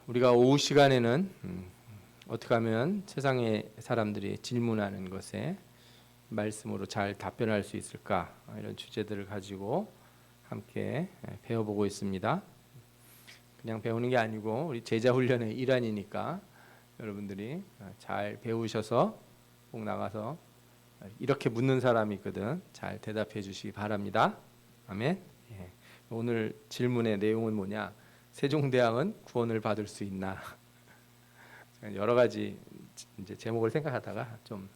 우리가 오후 시간에는 어떻게 하면 세상의 사람들이 질문하는 것에 말씀으로 잘 답변할 수 있을까, 이런 주제들을 가지고 함께 배워보고 있습니다. 그냥 배우는 게 아니고 우리 제자 훈련의 일환이니까 여러분들이 잘 배우셔서 꼭 나가서 이렇게 묻는 사람이 있거든 잘 대답해 주시기 바랍니다. 아멘. 예. 오늘 질문의 내용은 뭐냐? 세종대왕은 구원을 받을 수 있나? 여러 가지 이제 제목을 생각하다가 좀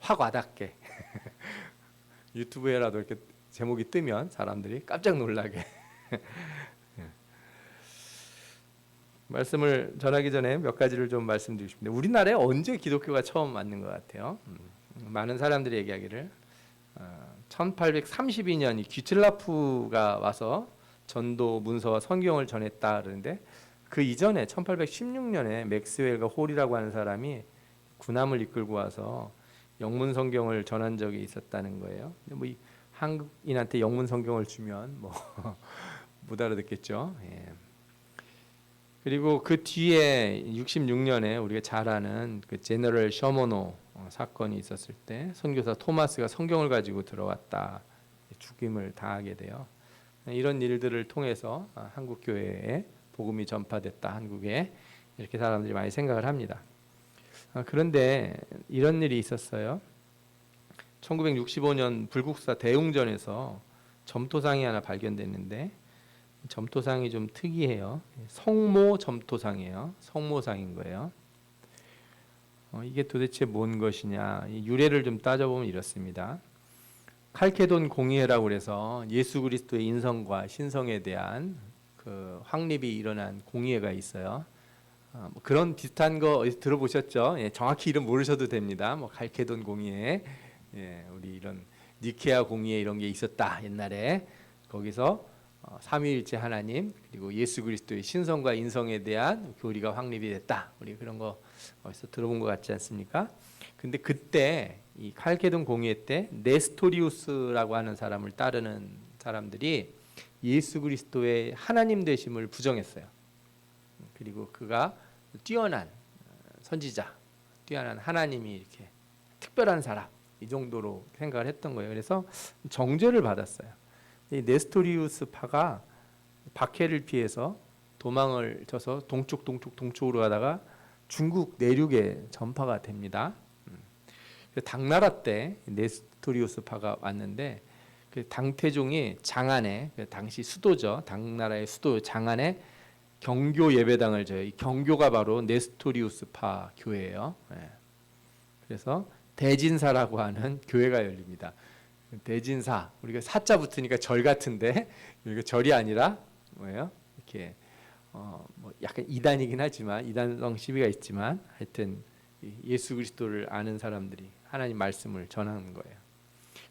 확 와닿게 유튜브에라도 이렇게 제목이 뜨면 사람들이 깜짝 놀라게 말씀을 전하기 전에 몇 가지를 좀 말씀드리고 싶은데, 우리나라에 언제 기독교가 처음 왔는 것 같아요? 많은 사람들이 얘기하기를 1832년 이 귀틀라프가 와서 전도 문서와 성경을 전했다 그러는데, 그 이전에 1816년에 맥스웰과 홀이라고 하는 사람이 군함을 이끌고 와서 영문 성경을 전한 적이 있었다는 거예요. 뭐 한국인한테 영문 성경을 주면 뭐 못 알아듣겠죠. 예. 그리고 그 뒤에 66년에 우리가 잘 아는 그 제너럴 셔머노 사건이 있었을 때 선교사 토마스가 성경을 가지고 들어왔다, 죽임을 당하게 돼요. 이런 일들을 통해서 한국 교회에 복음이 전파됐다, 한국에, 이렇게 사람들이 많이 생각을 합니다. 그런데 이런 일이 있었어요. 1965년 불국사 대웅전에서 점토상이 하나 발견됐는데, 점토상이 좀 특이해요. 성모 점토상이에요. 성모상인 거예요. 이게 도대체 뭔 것이냐? 유래를 좀 따져보면 이렇습니다. 칼케돈 공의회라고 그래서 예수 그리스도의 인성과 신성에 대한 그 확립이 일어난 공의회가 있어요. 뭐 그런 비슷한 거 어디서 들어보셨죠? 예, 정확히 이름 모르셔도 됩니다. 뭐 칼케돈 공의회, 예, 우리 이런 니케아 공의회 이런 게 있었다 옛날에. 거기서 삼위일체 하나님 그리고 예수 그리스도의 신성과 인성에 대한 교리가 확립이 됐다. 우리 그런 거 어디서 들어본 것 같지 않습니까? 근데 그때 이 칼케돈 공의회 때 네스토리우스라고 하는 사람을 따르는 사람들이 예수 그리스도의 하나님 되심을 부정했어요. 그리고 그가 뛰어난 선지자, 뛰어난 하나님이 이렇게 특별한 사람, 이 정도로 생각을 했던 거예요. 그래서 정죄를 받았어요. 이 네스토리우스 파가 박해를 피해서 도망을 쳐서 동쪽으로 가다가 중국 내륙에 전파가 됩니다. 당나라 때 네스토리우스 파가 왔는데, 그 당태종이 장안에, 당시 수도죠, 당나라의 수도 장안에 경교 예배당을 져요. 이 경교가 바로 네스토리우스파 교회예요. 예. 그래서 대진사라고 하는 교회가 열립니다. 대진사, 우리가 사자 붙으니까 절 같은데 이게 절이 아니라 뭐예요? 이렇게 뭐 약간 이단이긴 하지만, 이단성 시비가 있지만, 하여튼 예수 그리스도를 아는 사람들이 하나님 말씀을 전하는 거예요.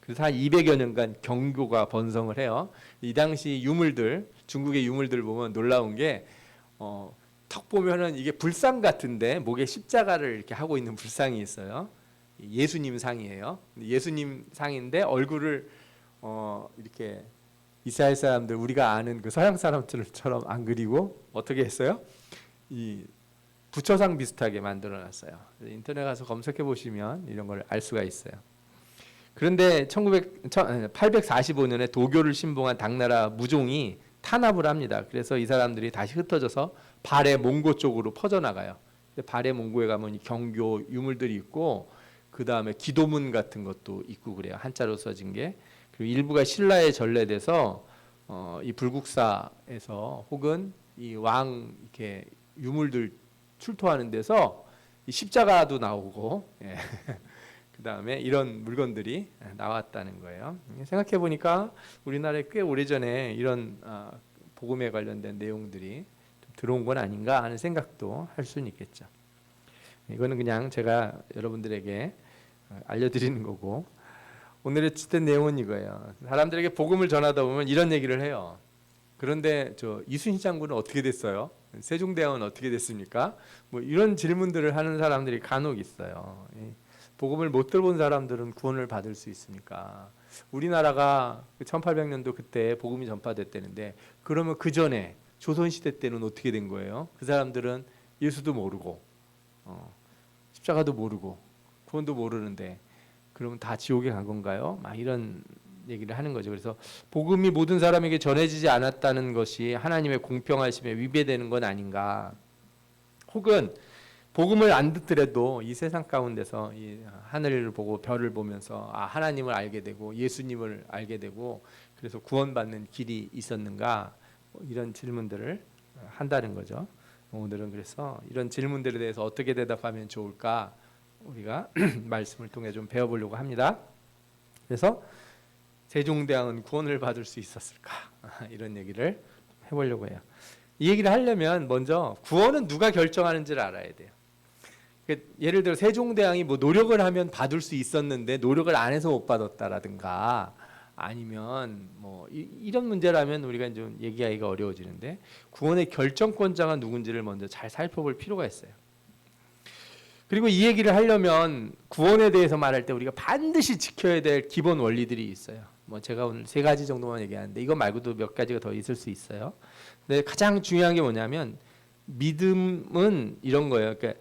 그래서 한 200여 년간 경교가 번성을 해요. 이 당시 유물들, 중국의 유물들 보면 놀라운 게 턱 보면은 이게 불상 같은데 목에 십자가를 이렇게 하고 있는 불상이 있어요. 예수님 상이에요. 예수님 상인데 얼굴을 이렇게 이스라엘 사람들, 우리가 아는 그 서양 사람들처럼 안 그리고 어떻게 했어요? 이 부처상 비슷하게 만들어놨어요. 인터넷 가서 검색해 보시면 이런 걸 알 수가 있어요. 그런데 845년에 도교를 신봉한 당나라 무종이 탄압을 합니다. 그래서 이 사람들이 다시 흩어져서 발해 몽고 쪽으로 퍼져나가요. 발해 몽고에 가면 이 경교 유물들이 있고, 그 다음에 기도문 같은 것도 있고 그래요. 한자로 써진 게. 그리고 일부가 신라에 전래돼서 이 불국사에서 혹은 이 왕 이렇게 유물들 출토하는 데서 이 십자가도 나오고, 예. 그 다음에 이런 물건들이 나왔다는 거예요. 생각해 보니까 우리나라에 꽤 오래전에 이런 복음에 관련된 내용들이 좀 들어온 건 아닌가 하는 생각도 할 수는 있겠죠. 이거는 그냥 제가 여러분들에게 알려드리는 거고, 오늘의 주된 내용은 이거예요. 사람들에게 복음을 전하다 보면 이런 얘기를 해요. 그런데 저 이순신 장군은 어떻게 됐어요? 세종대왕은 어떻게 됐습니까? 뭐 이런 질문들을 하는 사람들이 간혹 있어요. 복음을 못 들어본 사람들은 구원을 받을 수 있습니까? 우리나라가 1800년도 그때 복음이 전파됐다는데, 그러면 그 전에 조선시대 때는 어떻게 된 거예요? 그 사람들은 예수도 모르고 십자가도 모르고 구원도 모르는데 그러면 다 지옥에 간 건가요? 막 이런 얘기를 하는 거죠. 그래서 복음이 모든 사람에게 전해지지 않았다는 것이 하나님의 공평하심에 위배되는 건 아닌가? 혹은 복음을 안 듣더라도 이 세상 가운데서 이 하늘을 보고 별을 보면서 하나님을 알게 되고 예수님을 알게 되고 그래서 구원받는 길이 있었는가? 이런 질문들을 한다는 거죠. 오늘은 그래서 이런 질문들에 대해서 어떻게 대답하면 좋을까? 우리가 말씀을 통해 좀 배워보려고 합니다. 그래서 세종대왕은 구원을 받을 수 있었을까? 이런 얘기를 해보려고 해요. 이 얘기를 하려면 먼저 구원은 누가 결정하는지를 알아야 돼요. 예를 들어 세종대왕이 뭐 노력을 하면 받을 수 있었는데 노력을 안 해서 못 받았다라든가 아니면 뭐 이런 문제라면 우리가 좀 얘기하기가 어려워지는데 구원의 결정권자가 누군지를 먼저 잘 살펴볼 필요가 있어요. 그리고 이 얘기를 하려면 구원에 대해서 말할 때 우리가 반드시 지켜야 될 기본 원리들이 있어요. 뭐 제가 오늘 3가지 정도만 얘기하는데 이거 말고도 몇 가지가 더 있을 수 있어요. 근데 가장 중요한 게 뭐냐면 믿음은 이런 거예요. 그러니까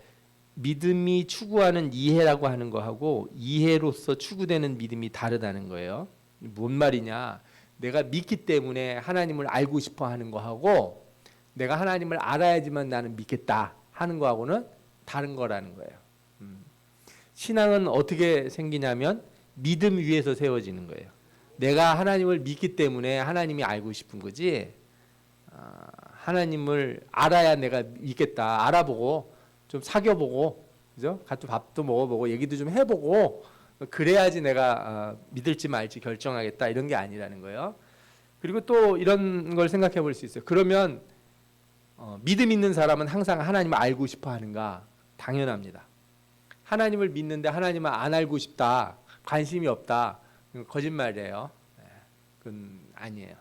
믿음이 추구하는 이해라고 하는 거하고 이해로서 추구되는 믿음이 다르다는 거예요. 뭔 말이냐? 내가 믿기 때문에 하나님을 알고 싶어 하는 거하고 내가 하나님을 알아야지만 나는 믿겠다 하는 거하고는 다른 거라는 거예요. 신앙은 어떻게 생기냐면 믿음 위에서 세워지는 거예요. 내가 하나님을 믿기 때문에 하나님이 알고 싶은 거지. 하나님을 알아야 내가 믿겠다. 알아보고 좀 사귀어보고, 그죠? 같이 밥도 먹어보고 얘기도 좀 해보고 그래야지 내가 믿을지 말지 결정하겠다 이런 게 아니라는 거예요. 그리고 또 이런 걸 생각해 볼 수 있어요. 그러면 믿음 있는 사람은 항상 하나님을 알고 싶어 하는가? 당연합니다. 하나님을 믿는데 하나님을 안 알고 싶다, 관심이 없다, 거짓말이에요. 그건 아니에요.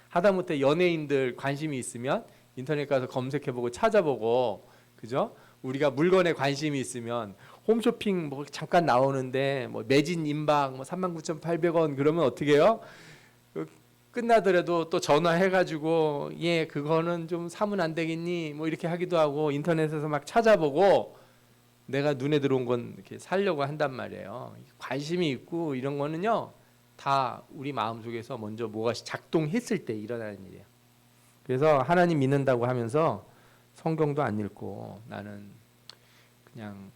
하다못해 연예인들 관심이 있으면 인터넷 가서 검색해보고 찾아보고, 그죠? 우리가 물건에 관심이 있으면 홈쇼핑 뭐 잠깐 나오는데 뭐 매진 임박 뭐 39,800원 그러면 어떻게 해요? 끝나더라도 또 전화해가지고 예 그거는 좀 사면 안 되겠니? 뭐 이렇게 하기도 하고 인터넷에서 막 찾아보고 내가 눈에 들어온 건 이렇게 살려고 한단 말이에요. 관심이 있고 이런 거는요 다 우리 마음속에서 먼저 뭐가 작동했을 때 일어나는 일이에요. 그래서 하나님 믿는다고 하면서 성경도 안 읽고 나는 그냥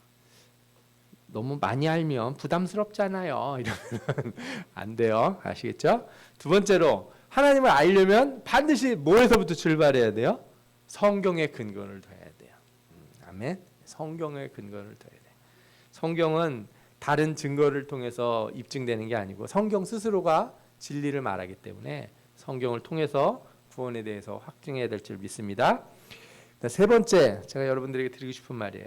너무 많이 알면 부담스럽잖아요. 이러면 안 돼요. 아시겠죠? 두 번째로 하나님을 알려면 반드시 뭐에서부터 출발해야 돼요? 성경의 근거를 둬야 돼요. 아멘. 성경의 근거를 둬야 돼요. 성경은 다른 증거를 통해서 입증되는 게 아니고 성경 스스로가 진리를 말하기 때문에 성경을 통해서 구원에 대해서 확증해야 될 줄 믿습니다. 세 번째, 제가 여러분들에게 드리고 싶은 말이에요.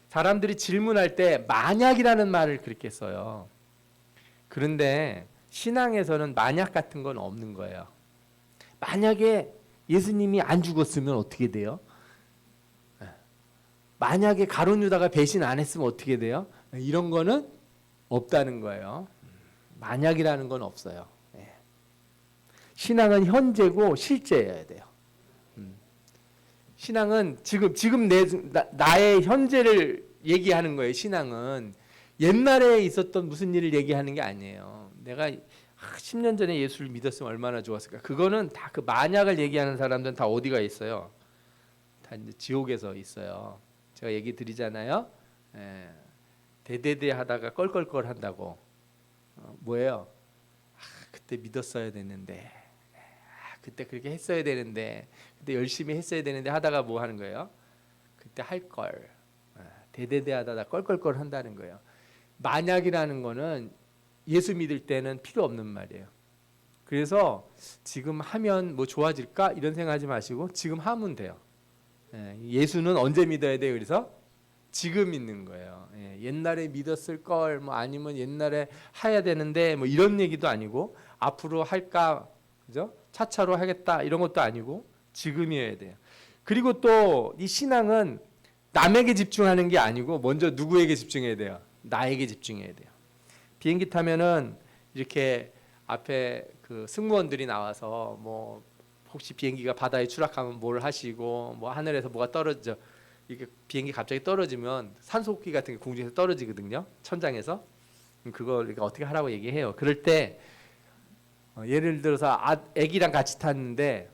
사람들이 질문할 때 만약이라는 말을 그렇게 써요. 그런데 신앙에서는 만약 같은 건 없는 거예요. 만약에 예수님이 안 죽었으면 어떻게 돼요? 만약에 가룟 유다가 배신 안 했으면 어떻게 돼요? 이런 거는 없다는 거예요. 만약이라는 건 없어요. 신앙은 현재고 실제여야 돼요. 신앙은 지금 나의 현재를 얘기하는 거예요. 신앙은 옛날에 있었던 무슨 일을 얘기하는 게 아니에요. 내가 10년 전에 예수를 믿었으면 얼마나 좋았을까. 그거는 다 그 만약을 얘기하는 사람들은 다 어디가 있어요? 다 이제 지옥에서 있어요. 제가 얘기 드리잖아요. 대대대 하다가 껄껄껄 한다고. 뭐예요? 그때 믿었어야 됐는데. 그때 그렇게 했어야 되는데. 그때 열심히 했어야 되는데 하다가 뭐 하는 거예요? 그때 할 걸. 대대대 하다가 껄껄껄 한다는 거예요. 만약이라는 거는 예수 믿을 때는 필요 없는 말이에요. 그래서 지금 하면 뭐 좋아질까? 이런 생각하지 마시고 지금 하면 돼요. 예수는 언제 믿어야 돼요? 그래서 지금 믿는 거예요. 옛날에 믿었을 걸, 뭐 아니면 옛날에 해야 되는데 뭐 이런 얘기도 아니고 앞으로 할까, 그죠? 차차로 하겠다 이런 것도 아니고 지금이어야 돼요. 그리고 또 이 신앙은 남에게 집중하는 게 아니고 먼저 누구에게 집중해야 돼요? 나에게 집중해야 돼요. 비행기 타면은 이렇게 앞에 그 승무원들이 나와서 뭐 혹시 비행기가 바다에 추락하면 뭘 하시고 뭐 하늘에서 뭐가 떨어져 이게 비행기 갑자기 떨어지면 산소호흡기 같은 게 공중에서 떨어지거든요. 천장에서. 그걸 어떻게 하라고 얘기해요. 그럴 때 예를 들어서 애기랑 같이 탔는데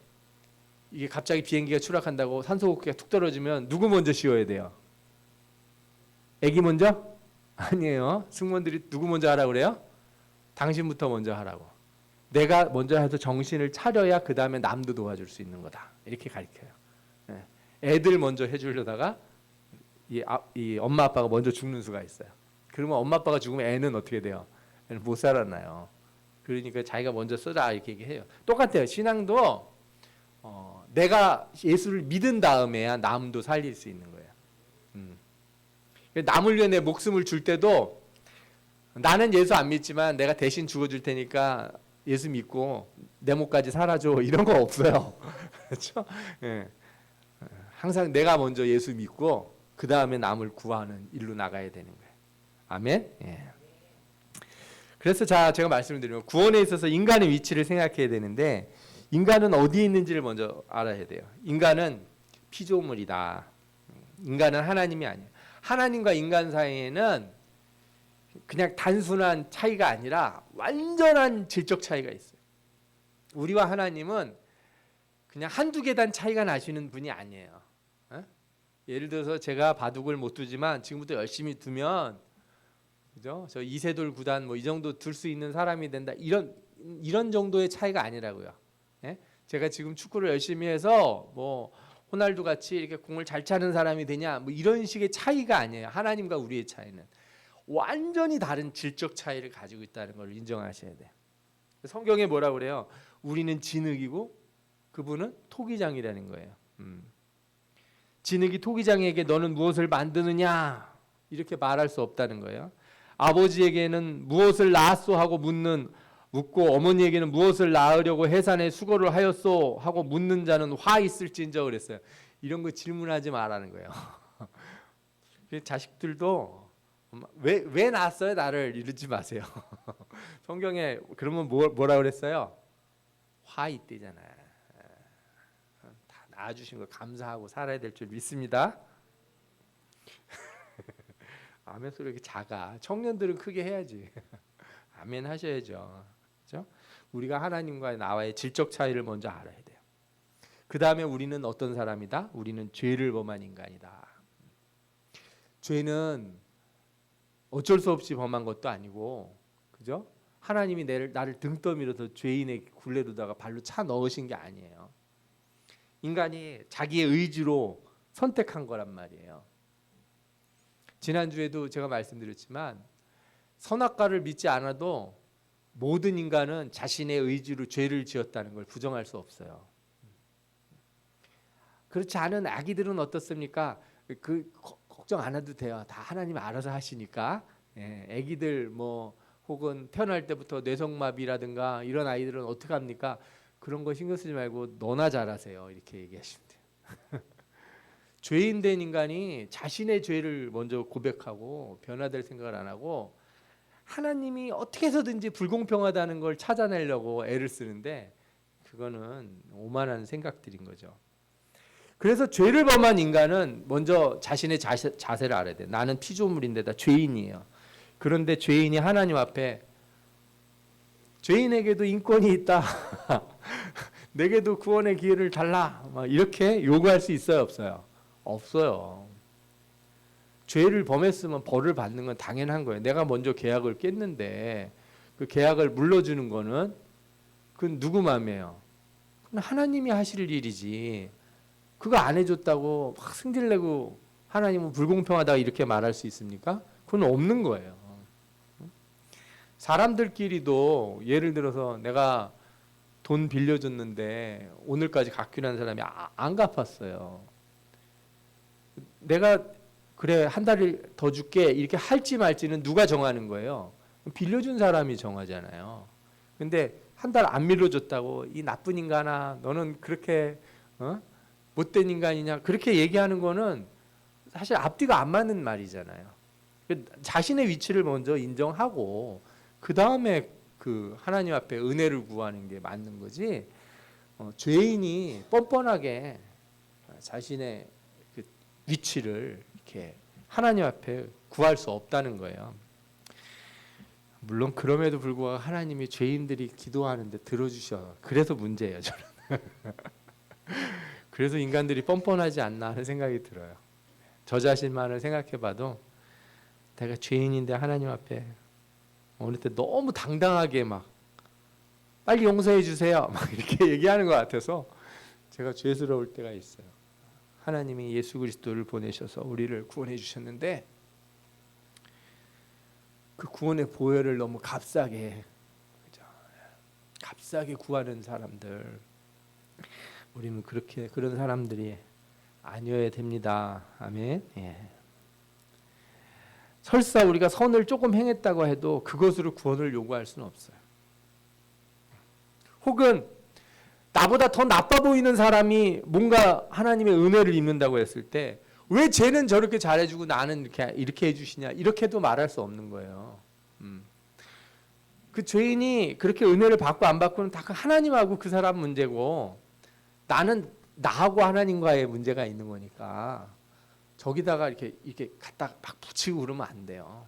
이게 갑자기 비행기가 추락한다고 산소호흡기가 툭 떨어지면 누구 먼저 쉬어야 돼요? 애기 먼저? 아니에요. 승무원들이 누구 먼저 하라고 그래요? 당신부터 먼저 하라고. 내가 먼저 해서 정신을 차려야 그 다음에 남도 도와줄 수 있는 거다. 이렇게 가르쳐요. 애들 먼저 해주려다가 이 엄마 아빠가 먼저 죽는 수가 있어요. 그러면 엄마 아빠가 죽으면 애는 어떻게 돼요? 애는 못 살아나요. 그러니까 자기가 먼저 쓰라 이렇게 얘기해요. 똑같아요. 신앙도 내가 예수를 믿은 다음에야 남도 살릴 수 있는 거예요. 남을 위해 내 목숨을 줄 때도 나는 예수 안 믿지만 내가 대신 죽어줄 테니까 예수 믿고 내 목까지 살아줘 이런 거 없어요. 그렇죠? 예. 항상 내가 먼저 예수 믿고 그 다음에 남을 구하는 일로 나가야 되는 거예요. 아멘. 예. 그래서 제가 말씀을 드리면 구원에 있어서 인간의 위치를 생각해야 되는데 인간은 어디에 있는지를 먼저 알아야 돼요. 인간은 피조물이다. 인간은 하나님이 아니에요. 하나님과 인간 사이에는 그냥 단순한 차이가 아니라 완전한 질적 차이가 있어요. 우리와 하나님은 그냥 한두 계단 차이가 나시는 분이 아니에요. 예를 들어서 제가 바둑을 못 두지만 지금부터 열심히 두면 그죠? 저 이세돌 구단 뭐 이 정도 둘 수 있는 사람이 된다. 이런 정도의 차이가 아니라고요. 제가 지금 축구를 열심히 해서 뭐 호날두 같이 이렇게 공을 잘 차는 사람이 되냐 뭐 이런 식의 차이가 아니에요. 하나님과 우리의 차이는 완전히 다른 질적 차이를 가지고 있다는 걸 인정하셔야 돼요. 성경에 뭐라고 그래요? 우리는 진흙이고 그분은 토기장이라는 거예요. 진흙이 토기장에게 너는 무엇을 만드느냐 이렇게 말할 수 없다는 거예요. 아버지에게는 무엇을 낳았소 하고 묻고 어머니에게는 무엇을 낳으려고 해산에 수고를 하였소 하고 묻는 자는 화 있을진저 그랬어요. 이런 거 질문하지 말라는 거예요. 자식들도 왜 낳았어요 나를 이러지 마세요. 성경에 그러면 뭐라 그랬어요? 화 있대잖아요. 다 낳아주신 거 감사하고 살아야 될 줄 믿습니다. 아멘 소리 이렇게 작아. 청년들은 크게 해야지. 아멘 하셔야죠. 그렇죠? 우리가 하나님과 나와의 질적 차이를 먼저 알아야 돼요. 그 다음에 우리는 어떤 사람이다? 우리는 죄를 범한 인간이다. 죄는 어쩔 수 없이 범한 것도 아니고, 그죠? 하나님이 나를 등 떠밀어서 죄인의 굴레로다가 발로 차 넣으신 게 아니에요. 인간이 자기의 의지로 선택한 거란 말이에요. 지난주에도 제가 말씀드렸지만 선악과를 믿지 않아도 모든 인간은 자신의 의지로 죄를 지었다는 걸 부정할 수 없어요. 그렇지 않은 아기들은 어떻습니까? 걱정 안 해도 돼요. 다 하나님 알아서 하시니까. 아기들 뭐 혹은 태어날 때부터 뇌성마비라든가 이런 아이들은 어떻게 합니까? 그런 거 신경 쓰지 말고 너나 잘하세요. 이렇게 얘기하시면 돼요. 죄인 된 인간이 자신의 죄를 먼저 고백하고 변화될 생각을 안 하고 하나님이 어떻게 해서든지 불공평하다는 걸 찾아내려고 애를 쓰는데 그거는 오만한 생각들인 거죠. 그래서 죄를 범한 인간은 먼저 자신의 자세를 알아야 돼. 나는 피조물인데다 죄인이에요. 그런데 죄인이 하나님 앞에 죄인에게도 인권이 있다. 내게도 구원의 기회를 달라. 막 이렇게 요구할 수 있어요, 없어요? 없어요. 죄를 범했으면 벌을 받는 건 당연한 거예요. 내가 먼저 계약을 깼는데 그 계약을 물러주는 거는 그건 누구 마음이에요? 그건 하나님이 하실 일이지. 그거 안 해줬다고 막 승질내고 하나님은 불공평하다 이렇게 말할 수 있습니까? 그건 없는 거예요. 사람들끼리도 예를 들어서 내가 돈 빌려줬는데 오늘까지 갚기로 한 사람이 안 갚았어요. 내가 그래 한 달을 더 줄게 이렇게 할지 말지는 누가 정하는 거예요? 빌려준 사람이 정하잖아요. 근데 한 달 안 빌려줬다고 이 나쁜 인간아 너는 그렇게 못된 인간이냐 그렇게 얘기하는 거는 사실 앞뒤가 안 맞는 말이잖아요. 자신의 위치를 먼저 인정하고 그 다음에 그 하나님 앞에 은혜를 구하는 게 맞는 거지. 죄인이 뻔뻔하게 자신의 그 위치를 이렇게 하나님 앞에 구할 수 없다는 거예요. 물론 그럼에도 불구하고 하나님이 죄인들이 기도하는데 들어주셔. 그래서 문제예요, 저는. 그래서 인간들이 뻔뻔하지 않나 하는 생각이 들어요. 저 자신만을 생각해봐도 내가 죄인인데 하나님 앞에 어느 때 너무 당당하게 막 빨리 용서해 주세요 막 이렇게 얘기하는 것 같아서 제가 죄스러울 때가 있어요. 하나님이 예수 그리스도를 보내셔서 우리를 구원해 주셨는데 그 구원의 보혈을 너무 값싸게, 그죠? 값싸게 구하는 사람들, 우리는 그렇게 그런 사람들이 아니어야 됩니다. 아멘. 예. 설사 우리가 선을 조금 행했다고 해도 그것으로 구원을 요구할 수는 없어요. 혹은 나보다 더 나빠 보이는 사람이 뭔가 하나님의 은혜를 입는다고 했을 때 왜 쟤는 저렇게 잘해주고 나는 이렇게 해주시냐, 이렇게도 말할 수 없는 거예요. 그 죄인이 그렇게 은혜를 받고 안 받고는 다 하나님하고 그 사람 문제고 나는 나하고 하나님과의 문제가 있는 거니까 저기다가 이렇게 갖다 막 붙이고 그러면 안 돼요.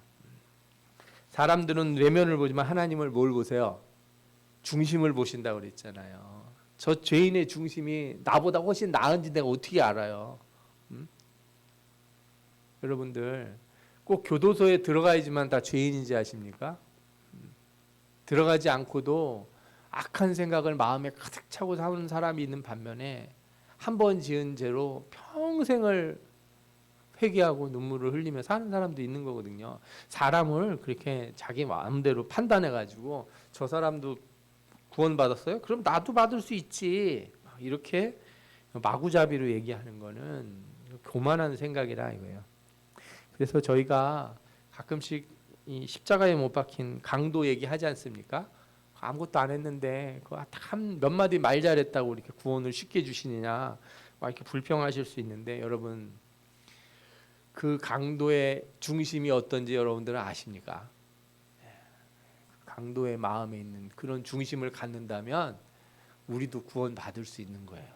사람들은 외면을 보지만 하나님을 뭘 보세요? 중심을 보신다고 그랬잖아요. 저 죄인의 중심이 나보다 훨씬 나은지 내가 어떻게 알아요? 여러분들 꼭 교도소에 들어가야지만 다 죄인인지 아십니까? 들어가지 않고도 악한 생각을 마음에 가득 차고 사는 사람이 있는 반면에 한 번 지은 죄로 평생을 회개하고 눈물을 흘리며 사는 사람도 있는 거거든요. 사람을 그렇게 자기 마음대로 판단해가지고 저 사람도 구원받았어요? 그럼 나도 받을 수 있지. 이렇게 마구잡이로 얘기하는 거는 교만한 생각이라 이거예요. 그래서 저희가 가끔씩 이 십자가에 못 박힌 강도 얘기하지 않습니까? 아무것도 안 했는데 몇 마디 말 잘했다고 이렇게 구원을 쉽게 주시느냐 막 이렇게 불평하실 수 있는데 여러분 그 강도의 중심이 어떤지 여러분들은 아십니까? 강도의 마음에 있는 그런 중심을 갖는다면 우리도 구원 받을 수 있는 거예요.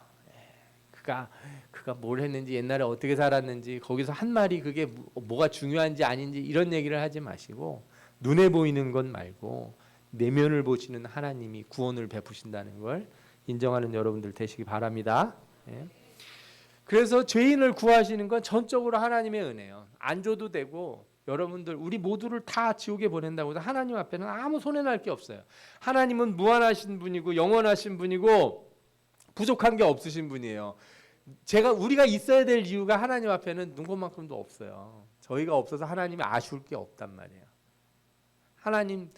그가 뭘 했는지 옛날에 어떻게 살았는지 거기서 한 말이 그게 뭐가 중요한지 아닌지 이런 얘기를 하지 마시고 눈에 보이는 것 말고 내면을 보시는 하나님이 구원을 베푸신다는 걸 인정하는 여러분들 되시기 바랍니다. 그래서 죄인을 구하시는 건 전적으로 하나님의 은혜예요. 안 줘도 되고 여러분들 우리 모두를 다 지옥에 보낸다고 해서 하나님 앞에는 아무 손해날 게 없어요. 하나님은 무한하신 분이고 영원하신 분이고 부족한 게 없으신 분이에요. 우리가 있어야 될 이유가 하나님 앞에는 눈곱만큼도 없어요. 저희가 없어서 하나님이 아쉬울 게 없단 말이에요. 하나님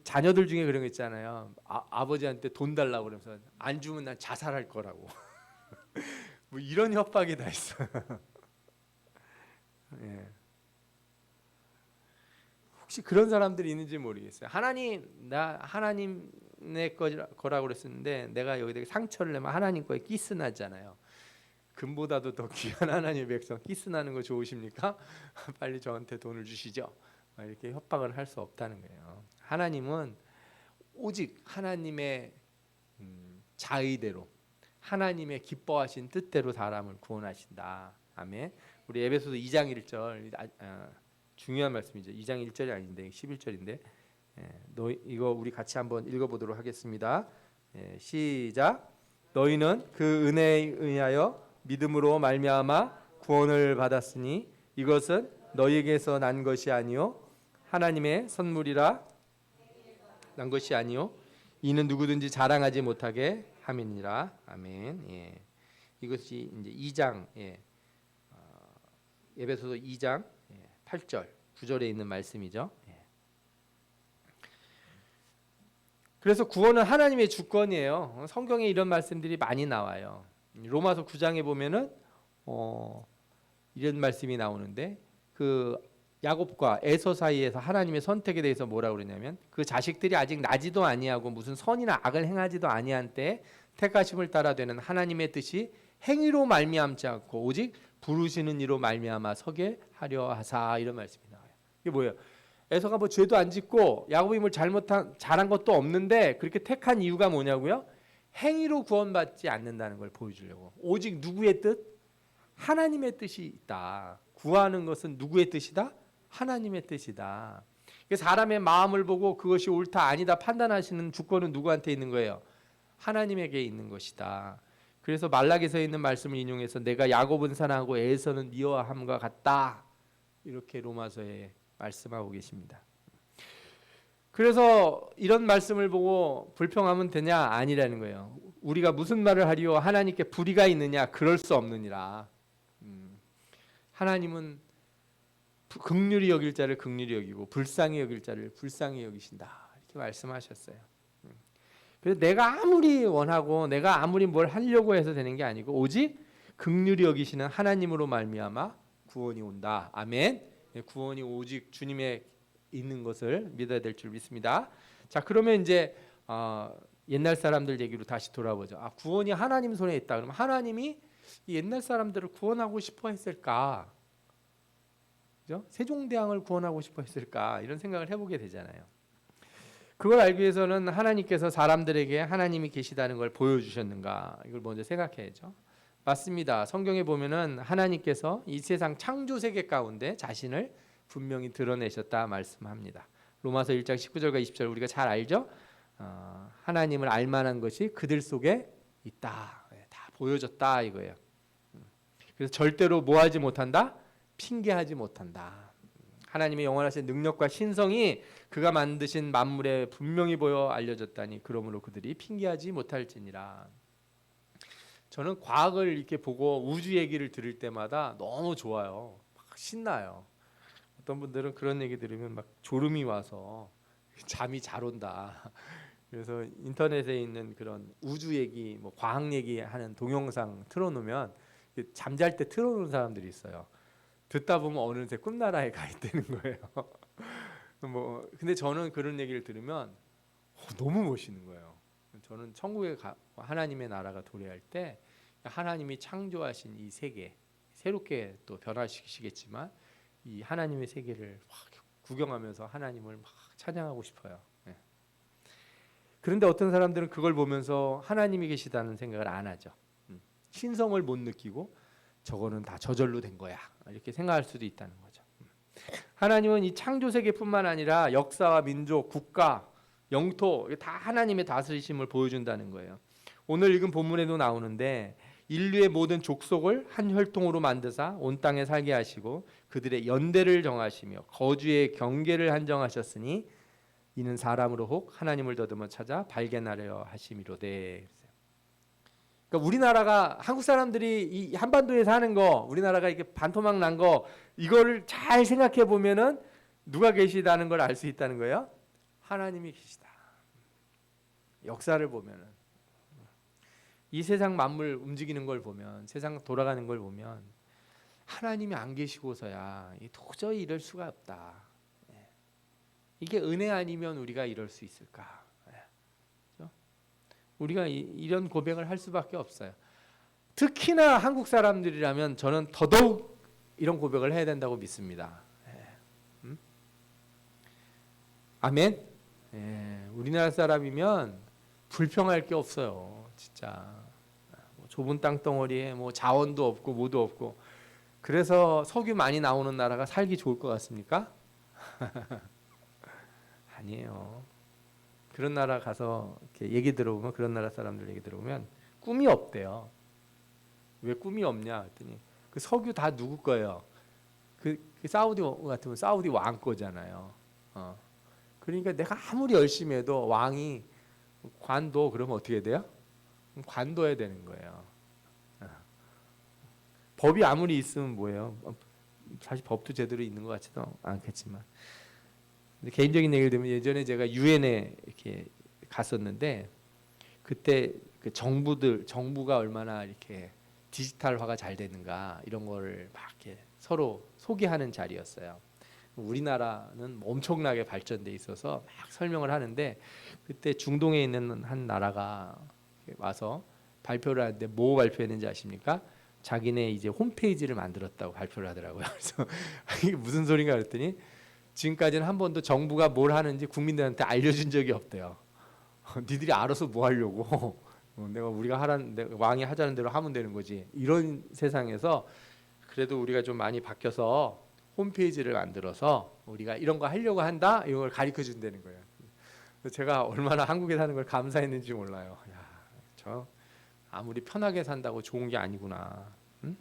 자녀들 중에 그런 거 있잖아요. 아버지한테 돈 달라고 그러면서 안 주면 난 자살할 거라고. 뭐 이런 협박이 다 있어요. 예. 혹시 그런 사람들이 있는지 모르겠어요. 나 하나님의 거라고 그랬었는데 내가 여기다 상처를 내면 하나님 거에 키스 나잖아요. 금보다도 더 귀한 하나님의 백성 키스 나는 거 좋으십니까? 빨리 저한테 돈을 주시죠. 이렇게 협박을 할 수 없다는 거예요. 하나님은 오직 하나님의 자의대로 하나님의 기뻐하신 뜻대로 사람을 구원하신다. 아멘. 우리 에베소서 2장 1절 중요한 말씀이죠. 2장 1절이 아닌데 11절인데 이거 우리 같이 한번 읽어보도록 하겠습니다. 시작. 너희는 그 은혜에 의하여 믿음으로 말미암아 구원을 받았으니 이것은 너희에게서 난 것이 아니요 하나님의 선물이라 난 것이 아니요 이는 누구든지 자랑하지 못하게 함이니라. 아멘. 예. 이것이 이제 2장 에베소서 2장 8절 9절에 있는 말씀이죠. 그래서 구원은 하나님의 주권이에요. 성경에 이런 말씀들이 많이 나와요. 로마서 9장에 보면은 이런 말씀이 나오는데 그 야곱과 에서 사이에서 하나님의 선택에 대해서 뭐라고 그러냐면 그 자식들이 아직 나지도 아니하고 무슨 선이나 악을 행하지도 아니한 때 택하심을 따라 되는 하나님의 뜻이 행위로 말미암지 않고 오직 부르시는 이로 말미암아 서게 하려 하사 이런 말씀이 나와요. 이게 뭐예요? 에서가 뭐 죄도 안 짓고 야곱이 뭘 잘한 것도 없는데 그렇게 택한 이유가 뭐냐고요? 행위로 구원받지 않는다는 걸 보여주려고. 오직 누구의 뜻? 하나님의 뜻이 있다. 구하는 것은 누구의 뜻이다? 하나님의 뜻이다. 사람의 마음을 보고 그것이 옳다 아니다 판단하시는 주권은 누구한테 있는 거예요? 하나님에게 있는 것이다. 그래서 말라기서에 있는 말씀을 인용해서 내가 야곱은 사랑하고 에서는 미워함과 같다. 이렇게 로마서에 말씀하고 계십니다. 그래서 이런 말씀을 보고 불평하면 되냐? 아니라는 거예요. 우리가 무슨 말을 하리요? 하나님께 불의가 있느냐? 그럴 수 없느니라. 하나님은 긍휼히 여길 자를 긍휼히 여기고 불쌍히 여길 자를 불쌍히 여기신다. 이렇게 말씀하셨어요. 그래서 내가 아무리 원하고 내가 아무리 뭘 하려고 해서 되는 게 아니고 오직 긍휼히 여기시는 하나님으로 말미암아 구원이 온다. 아멘. 구원이 오직 주님의 있는 것을 믿어야 될 줄 믿습니다. 자, 그러면 이제 옛날 사람들 얘기로 다시 돌아보죠. 구원이 하나님 손에 있다. 그러면 하나님이 이 옛날 사람들을 구원하고 싶어 했을까? 그죠? 세종대왕을 구원하고 싶어 했을까? 이런 생각을 해보게 되잖아요. 그걸 알기 위해서는 하나님께서 사람들에게 하나님이 계시다는 걸 보여주셨는가? 이걸 먼저 생각해야죠. 맞습니다. 성경에 보면은 하나님께서 이 세상 창조 세계 가운데 자신을 분명히 드러내셨다 말씀합니다. 로마서 1장 19절과 20절 우리가 잘 알죠? 하나님을 알만한 것이 그들 속에 있다. 다 보여줬다 이거예요. 그래서 절대로 뭐하지 못한다? 핑계하지 못한다. 하나님의 영원하신 능력과 신성이 그가 만드신 만물에 분명히 보여 알려졌다니 그러므로 그들이 핑계하지 못할지니라. 저는 과학을 이렇게 보고 우주 얘기를 들을 때마다 너무 좋아요. 막 신나요. 어떤 분들은 그런 얘기 들으면 막 졸음이 와서 잠이 잘 온다. 그래서 인터넷에 있는 그런 우주 얘기, 뭐 과학 얘기하는 동영상 틀어놓으면 잠잘 때 틀어놓은 사람들이 있어요. 듣다 보면 어느새 꿈나라에 가 있다는 거예요. 근데 저는 그런 얘기를 들으면 너무 멋있는 거예요. 저는 천국에 하나님의 나라가 도래할 때 하나님이 창조하신 이 세계 새롭게 또 변화시키시겠지만 이 하나님의 세계를 구경하면서 하나님을 막 찬양하고 싶어요. 그런데 어떤 사람들은 그걸 보면서 하나님이 계시다는 생각을 안 하죠. 신성을 못 느끼고 저거는 다 저절로 된 거야 이렇게 생각할 수도 있다는 거죠. 하나님은 이 창조 세계뿐만 아니라 역사와 민족, 국가, 영토 다 하나님의 다스리심을 보여준다는 거예요. 오늘 읽은 본문에도 나오는데 인류의 모든 족속을 한 혈통으로 만드사 온 땅에 살게 하시고 그들의 연대를 정하시며 거주의 경계를 한정하셨으니 이는 사람으로 혹 하나님을 더듬어 찾아 발견하려 하심이로되. 그러니까 우리나라가 한국 사람들이 이 한반도에 사는 거, 우리나라가 이렇게 반토막 난 거 이거를 잘 생각해 보면은 누가 계시다는 걸 알 수 있다는 거예요. 하나님이 계시다. 역사를 보면은 이 세상 만물 움직이는 걸 보면 세상 돌아가는 걸 보면 하나님이 안 계시고서야 도저히 이럴 수가 없다. 이게 은혜 아니면 우리가 이럴 수 있을까? 우리가 이런 고백을 할 수밖에 없어요. 특히나 한국 사람들이라면 저는 더더욱 이런 고백을 해야 된다고 믿습니다. 아멘. 우리나라 사람이면 불평할 게 없어요. 진짜 좁은 땅덩어리에 뭐 자원도 없고 뭐도 없고 그래서 석유 많이 나오는 나라가 살기 좋을 것 같습니까? 아니에요. 그런 나라 가서 이렇게 얘기 들어보면 그런 나라 사람들 얘기 들어보면 꿈이 없대요. 왜 꿈이 없냐 했더니 그 석유 다 누구 거예요? 그 사우디 같으면 사우디 왕 거잖아요. 그러니까 내가 아무리 열심히 해도 왕이 관도 그러면 어떻게 돼요? 관둬야 되는 거예요. 법이 아무리 있으면 뭐예요? 사실 법도 제대로 있는 것 같지도 않겠지만. 개인적인 얘기를 들면 예전에 제가 유엔에 이렇게 갔었는데 그때 그 정부가 얼마나 이렇게 디지털화가 잘 되는가 이런 거를 막 이렇게 서로 소개하는 자리였어요. 우리나라는 엄청나게 발전돼 있어서 막 설명을 하는데 그때 중동에 있는 한 나라가 와서 발표를 하는데 뭐 발표했는지 아십니까? 자기네 이제 홈페이지를 만들었다고 발표를 하더라고요. 그래서 이게 무슨 소린가 그랬더니 지금까지는 한 번도 정부가 뭘 하는지 국민들한테 알려준 적이 없대요. 니들이 알아서 뭐 하려고 우리가 왕이 하자는 대로 하면 되는 거지. 이런 세상에서 그래도 우리가 좀 많이 바뀌어서 홈페이지를 만들어서 우리가 이런 거 하려고 한다, 이걸 가르쳐 준다는 거예요. 제가 얼마나 한국에 사는 걸 감사했는지 몰라요. 야, 저 아무리 편하게 산다고 좋은 게 아니구나. 응?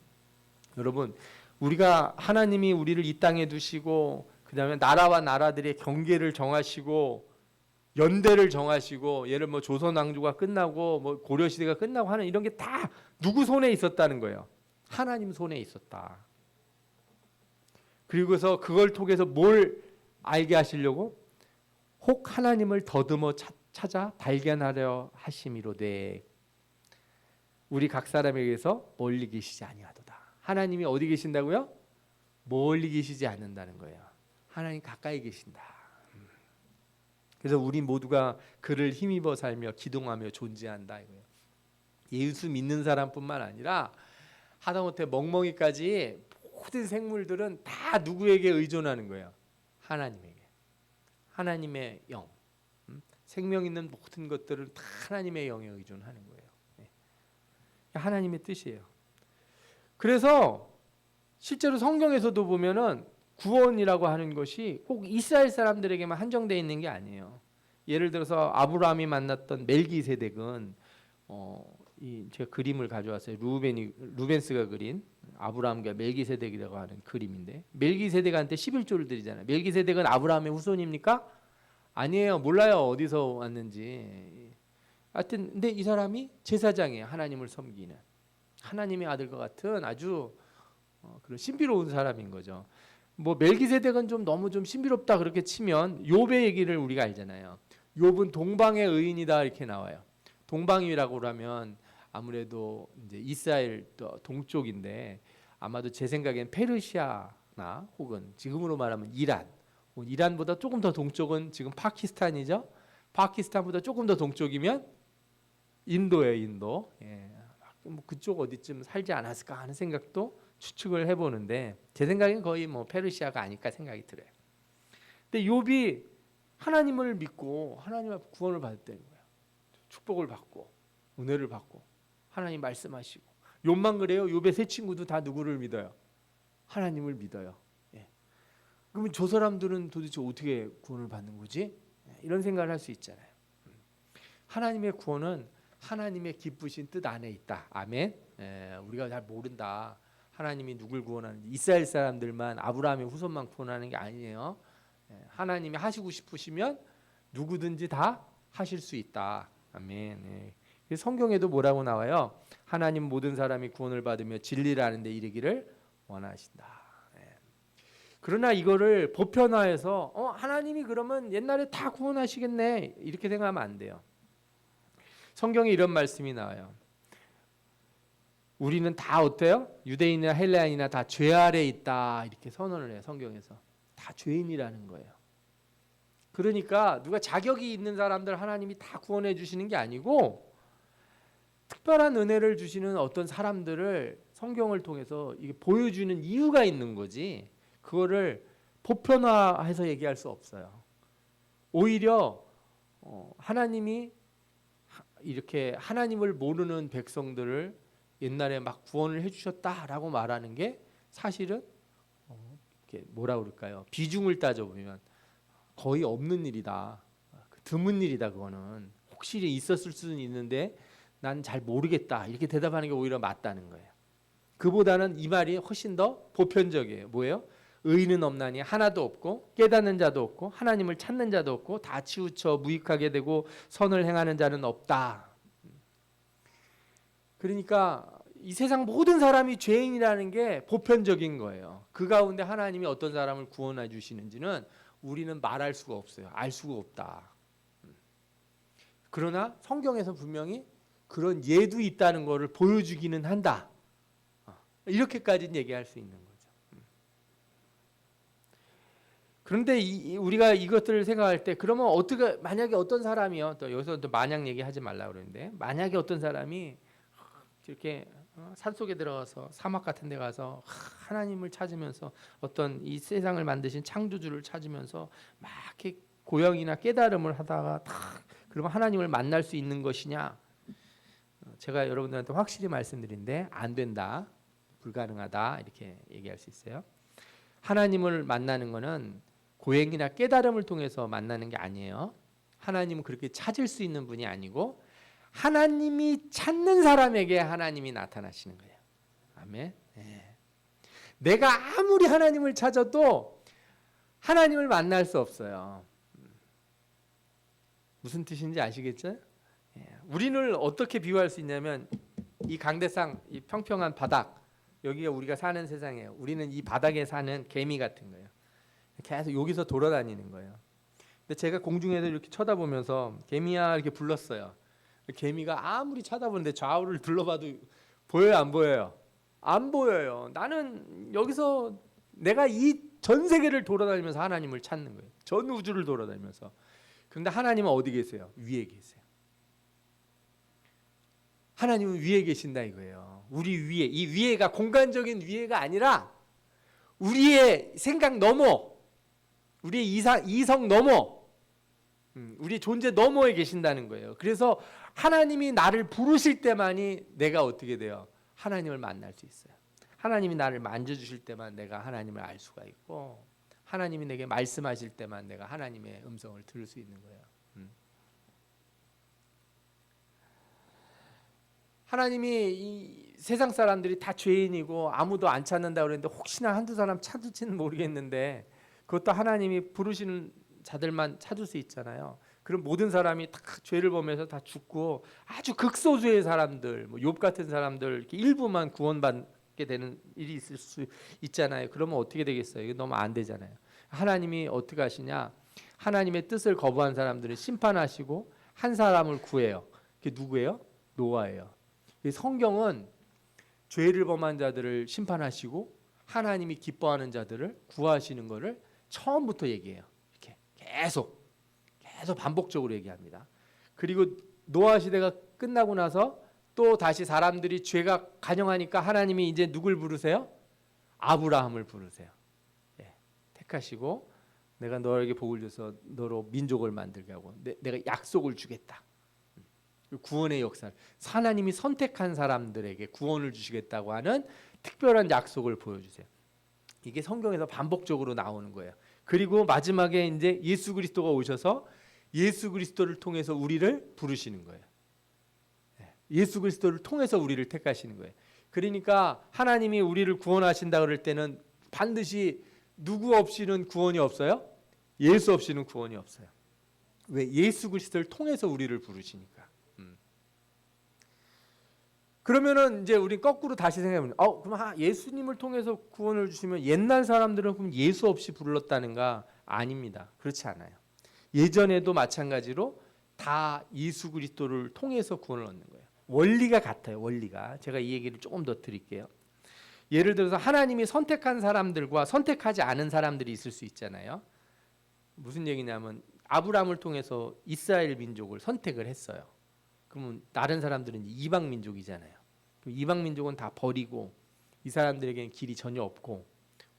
여러분, 우리가 하나님이 우리를 이 땅에 두시고 그다음에 나라와 나라들의 경계를 정하시고 연대를 정하시고, 예를 뭐 조선 왕조가 끝나고 뭐 고려 시대가 끝나고 하는 이런 게 다 누구 손에 있었다는 거예요. 하나님 손에 있었다. 그리고서 그걸 통해서 뭘 알게 하시려고? 혹 하나님을 더듬어 찾아 발견하려 하심이로되 우리 각 사람에게서 멀리 계시지 아니하도다. 하나님이 어디 계신다고요? 멀리 계시지 않는다는 거예요. 하나님 가까이 계신다. 그래서 우리 모두가 그를 힘입어 살며 기동하며 존재한다 이거예요. 예수 믿는 사람뿐만 아니라 하다못해 멍멍이까지 모든 생물들은 다 누구에게 의존하는 거예요? 하나님에게. 하나님의 영. 생명 있는 모든 것들은 다 하나님의 영에 의존하는 거예요. 하나님의 뜻이에요. 그래서 실제로 성경에서도 보면은 구원이라고 하는 것이 꼭 이스라엘 사람들에게만 한정되어 있는 게 아니에요. 예를 들어서 아브라함이 만났던 멜기세덱은 제가 그림을 가져왔어요. 루벤스가 그린 아브라함과 멜기세덱이라고 하는 그림인데, 멜기세덱한테 11조를 드리잖아요. 멜기세덱은 아브라함의 후손입니까? 아니에요. 몰라요. 어디서 왔는지. 하여튼 근데 이 사람이 제사장이에요. 하나님을 섬기는 하나님의 아들과 같은 아주 그런 신비로운 사람인 거죠. 뭐 멜기세덱은 좀 너무 좀 신비롭다 그렇게 치면 욥의 얘기를 우리가 알잖아요. 욥은 동방의 의인이다 이렇게 나와요. 동방이라고 그러면 아무래도 이제 이스라엘 동쪽인데, 아마도 제 생각엔 페르시아나 혹은 지금으로 말하면 이란보다 조금 더 동쪽은 지금 파키스탄이죠. 파키스탄보다 조금 더 동쪽이면 인도예요. 인도. 뭐 그쪽 어디쯤 살지 않았을까 하는 생각도 추측을 해보는데, 제 생각엔 거의 뭐 페르시아가 아닐까 생각이 들어요. 근데 욥이 하나님을 믿고 하나님 앞에 구원을 받았다는 거예요. 축복을 받고 은혜를 받고 하나님 말씀하시고. 욥만 그래요? 욥의 세 친구도 다 누구를 믿어요? 하나님을 믿어요. 그러면 저 사람들은 도대체 어떻게 구원을 받는 거지? 이런 생각을 할 수 있잖아요. 하나님의 구원은 하나님의 기쁘신 뜻 안에 있다. 아멘. 우리가 잘 모른다. 하나님이 누굴 구원하는지. 이스라엘 사람들만, 아브라함의 후손만 구원하는 게 아니에요. 하나님이 하시고 싶으시면 누구든지 다 하실 수 있다. 아멘. 성경에도 뭐라고 나와요? 하나님 모든 사람이 구원을 받으며 진리를 아는 데 이르기를 원하신다. 그러나 이거를 보편화해서 하나님이 그러면 옛날에 다 구원하시겠네 이렇게 생각하면 안 돼요. 성경에 이런 말씀이 나와요. 우리는 다 어때요? 유대인이나 헬라인이나 다 죄 아래 있다 이렇게 선언을 해요. 성경에서 다 죄인이라는 거예요. 그러니까 누가 자격이 있는 사람들 하나님이 다 구원해 주시는 게 아니고, 특별한 은혜를 주시는 어떤 사람들을 성경을 통해서 이게 보여주는 이유가 있는 거지, 그거를 보편화해서 얘기할 수 없어요. 오히려 하나님이 이렇게 하나님을 모르는 백성들을 옛날에 막 구원을 해주셨다라고 말하는 게 사실은 이렇게 뭐라 그럴까요? 비중을 따져보면 거의 없는 일이다. 드문 일이다. 그거는 혹시 있었을 수는 있는데 난 잘 모르겠다 이렇게 대답하는 게 오히려 맞다는 거예요. 그보다는 이 말이 훨씬 더 보편적이에요. 뭐예요? 의인은 없나니 하나도 없고 깨닫는 자도 없고 하나님을 찾는 자도 없고 다 치우쳐 무익하게 되고 선을 행하는 자는 없다. 그러니까 이 세상 모든 사람이 죄인이라는 게 보편적인 거예요. 그 가운데 하나님이 어떤 사람을 구원해 주시는지는 우리는 말할 수가 없어요. 알 수가 없다. 그러나 성경에서 분명히 그런 예도 있다는 것을 보여주기는 한다. 이렇게까지는 얘기할 수 있는 거죠. 그런데 우리가 이것들을 생각할 때, 그러면 어떻게, 만약에 어떤 사람이요, 또 여기서 또 마냥 얘기하지 말라 그러는데, 만약에 어떤 사람이 이렇게 산속에 들어가서 사막 같은 데 가서 하나님을 찾으면서 어떤 이 세상을 만드신 창조주를 찾으면서 막 이렇게 고영이나 깨달음을 하다가 딱 그러면 하나님을 만날 수 있는 것이냐? 제가 여러분들한테 확실히 말씀드린데 안 된다, 불가능하다 이렇게 얘기할 수 있어요. 하나님을 만나는 것은 고행이나 깨달음을 통해서 만나는 게 아니에요. 하나님은 그렇게 찾을 수 있는 분이 아니고 하나님이 찾는 사람에게 하나님이 나타나시는 거예요. 아멘. 네. 내가 아무리 하나님을 찾아도 하나님을 만날 수 없어요. 무슨 뜻인지 아시겠죠? 우리를 어떻게 비유할 수 있냐면 이 강대상, 이 평평한 바닥, 여기가 우리가 사는 세상이에요. 우리는 이 바닥에 사는 개미 같은 거예요. 계속 여기서 돌아다니는 거예요. 근데 제가 공중에서 이렇게 쳐다보면서 개미야 이렇게 불렀어요. 개미가 아무리 쳐다보는데 좌우를 둘러봐도 보여요, 안 보여요? 안 보여요. 나는 여기서 내가 이 전 세계를 돌아다니면서 하나님을 찾는 거예요. 전 우주를 돌아다니면서. 그런데 하나님은 어디 계세요? 위에 계세요. 하나님은 위에 계신다 이거예요. 우리 위에, 이 위에가 공간적인 위에가 아니라 우리의 생각 넘어, 우리의 이성 넘어, 우리 존재 너머에 계신다는 거예요. 그래서 하나님이 나를 부르실 때만이 내가 어떻게 돼요? 하나님을 만날 수 있어요. 하나님이 나를 만져주실 때만 내가 하나님을 알 수가 있고, 하나님이 내게 말씀하실 때만 내가 하나님의 음성을 들을 수 있는 거예요. 하나님이 이 세상 사람들이 다 죄인이고 아무도 안 찾는다 그랬는데 혹시나 한두 사람 찾을지는 모르겠는데 그것도 하나님이 부르시는 자들만 찾을 수 있잖아요. 그럼 모든 사람이 다 죄를 범해서 다 죽고 아주 극소수의 사람들, 뭐 욥 같은 사람들 이렇게 일부만 구원받게 되는 일이 있을 수 있잖아요. 그러면 어떻게 되겠어요? 이거 너무 안 되잖아요. 하나님이 어떻게 하시냐? 하나님의 뜻을 거부한 사람들은 심판하시고 한 사람을 구해요. 그게 누구예요? 노아예요. 성경은 죄를 범한 자들을 심판하시고 하나님이 기뻐하는 자들을 구하시는 것을 처음부터 얘기해요. 이렇게 계속 반복적으로 얘기합니다. 그리고 노아 시대가 끝나고 나서 또 다시 사람들이 죄가 간영하니까 하나님이 이제 누굴 부르세요? 아브라함을 부르세요. 택하시고 내가 너에게 복을 줘서 너로 민족을 만들게 하고 내가 약속을 주겠다. 구원의 역사를 하나님이 선택한 사람들에게 구원을 주시겠다고 하는 특별한 약속을 보여주세요. 이게 성경에서 반복적으로 나오는 거예요. 그리고 마지막에 이제 예수 그리스도가 오셔서 예수 그리스도를 통해서 우리를 부르시는 거예요. 예수 그리스도를 통해서 우리를 택하시는 거예요. 그러니까 하나님이 우리를 구원하신다 그럴 때는 반드시 누구 없이는 구원이 없어요? 예수 없이는 구원이 없어요. 왜? 예수 그리스도를 통해서 우리를 부르시니까. 그러면은 이제 우리 거꾸로 다시 생각해보면, 그럼 예수님을 통해서 구원을 주시면 옛날 사람들은 그럼 예수 없이 불렀다는가? 아닙니다. 그렇지 않아요. 예전에도 마찬가지로 다 예수 그리스도를 통해서 구원을 얻는 거예요. 원리가 같아요. 원리가. 제가 이 얘기를 조금 더 드릴게요. 예를 들어서 하나님이 선택한 사람들과 선택하지 않은 사람들이 있을 수 있잖아요. 무슨 얘기냐면 아브라함을 통해서 이스라엘 민족을 선택을 했어요. 그러면 다른 사람들은 이방 민족이잖아요. 이방 민족은 다 버리고 이 사람들에게는 길이 전혀 없고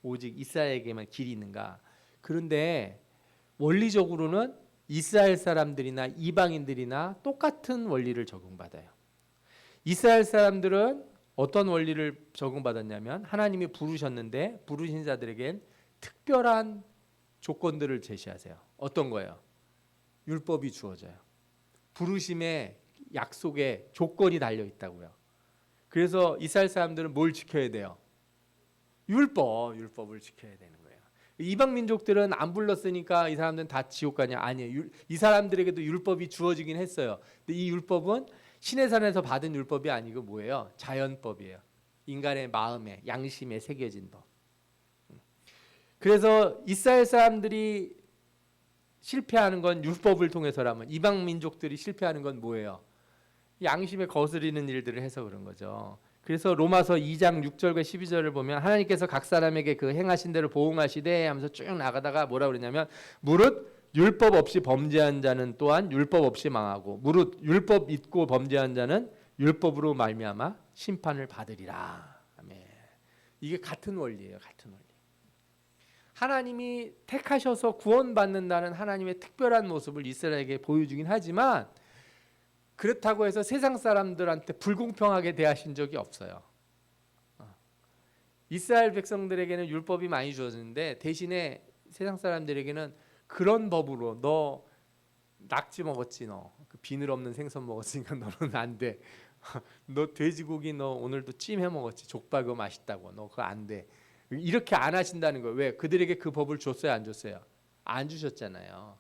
오직 이스라엘에게만 길이 있는가? 그런데 원리적으로는 이스라엘 사람들이나 이방인들이나 똑같은 원리를 적용받아요. 이스라엘 사람들은 어떤 원리를 적용받았냐면 하나님이 부르셨는데 부르신 자들에겐 특별한 조건들을 제시하세요. 어떤 거예요? 율법이 주어져요. 부르심에 약속에 조건이 달려 있다고요. 그래서 이스라엘 사람들은 뭘 지켜야 돼요? 율법을 지켜야 되는 거예요. 이방 민족들은 안 불렀으니까 이 사람들은 다 지옥 가냐? 아니에요. 이 사람들에게도 율법이 주어지긴 했어요. 근데 이 율법은 신의 산에서 받은 율법이 아니고 뭐예요? 자연법이에요. 인간의 마음에 양심에 새겨진 법. 그래서 이스라엘 사람들이 실패하는 건 율법을 통해서라면 이방 민족들이 실패하는 건 뭐예요? 양심에 거스리는 일들을 해서 그런 거죠. 그래서 로마서 2장 6절과 12절을 보면 하나님께서 각 사람에게 그 행하신 대로 보응하시되 하면서 쭉 나가다가 뭐라 그러냐면 무릇 율법 없이 범죄한 자는 또한 율법 없이 망하고 무릇 율법 잊고 범죄한 자는 율법으로 말미암아 심판을 받으리라. 아멘. 이게 같은 원리예요. 같은 원리. 하나님이 택하셔서 구원받는다는 하나님의 특별한 모습을 이스라엘에게 보여주긴 하지만 그렇다고 해서 세상 사람들한테 불공평하게 대하신 적이 없어요. 이스라엘 백성들에게는 율법이 많이 주어졌는데 대신에 세상 사람들에게는 그런 법으로 너 낙지 먹었지, 그 비늘 없는 생선 먹었으니까 너는 안 돼. 너 돼지고기 너 오늘도 찜 해 먹었지, 족발 그거 맛있다고, 너 그거 안 돼. 이렇게 안 하신다는 거예요. 왜? 그들에게 그 법을 줬어요, 안 줬어요? 안 주셨잖아요.